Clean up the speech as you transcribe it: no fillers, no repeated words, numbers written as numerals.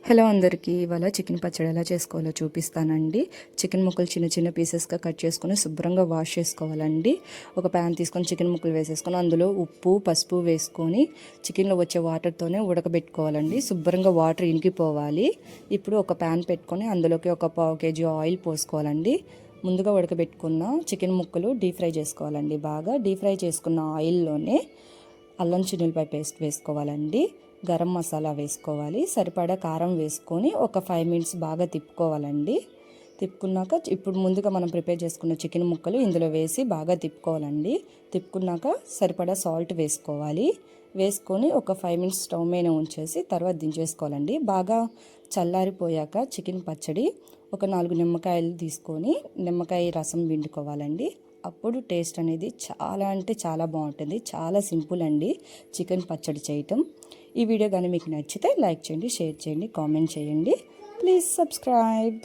Hello అందరికీ, ఇవాళ chicken పచ్చడి ఎలా చేసుకోవాలో చూపిస్తానండి. చికెన్ ముక్కలు చిన్న చిన్న పీసెస్గా కట్ చేసుకొని శుభ్రంగా వాష్ చేసుకోవాలండి. ఒక ప్యాన్ తీసుకొని చికెన్ ముక్కలు వేసేసుకొని అందులో ఉప్పు పసుపు వేసుకొని చికెన్లో వచ్చే వాటర్తోనే ఉడకబెట్టుకోవాలండి. శుభ్రంగా వాటర్ ఇంకిపోవాలి. ఇప్పుడు ఒక ప్యాన్ పెట్టుకొని అందులోకి ఒక పావు కేజీ ఆయిల్ పోసుకోవాలండి. ముందుగా ఉడకబెట్టుకున్న చికెన్ ముక్కలు డీప్ ఫ్రై చేసుకోవాలండి. బాగా డీప్ ఫ్రై చేసుకున్న ఆయిల్లోనే అల్లం చిన్నులపాయ పేస్ట్ వేసుకోవాలండి. గరం మసాలా వేసుకోవాలి. సరిపడా కారం వేసుకొని ఒక 5 మినిట్స్ బాగా తిప్పుకోవాలండి. తిప్పుకున్నాక ఇప్పుడు ముందుగా మనం ప్రిపేర్ చేసుకున్న చికెన్ ముక్కలు ఇందులో వేసి బాగా తిప్పుకోవాలండి. తిప్పుకున్నాక సరిపడా సాల్ట్ వేసుకోవాలి. వేసుకొని ఒక 5 మినిట్స్ స్టవ్ మీద ఉంచేసి తర్వాత దించేసుకోవాలండి. బాగా చల్లారిపోయాక చికెన్ పచ్చడి ఒక 4 నిమ్మకాయలు తీసుకొని నిమ్మకాయ రసం పిండుకోవాలండి. అప్పుడు టేస్ట్ అనేది చాలా అంటే చాలా బాగుంటుంది. చాలా సింపుల్ అండి చికెన్ పచ్చడి చేయటం. ఈ వీడియో కానీ మీకు నచ్చితే లైక్ చేయండి, షేర్ చేయండి, కామెంట్ చేయండి. Please subscribe.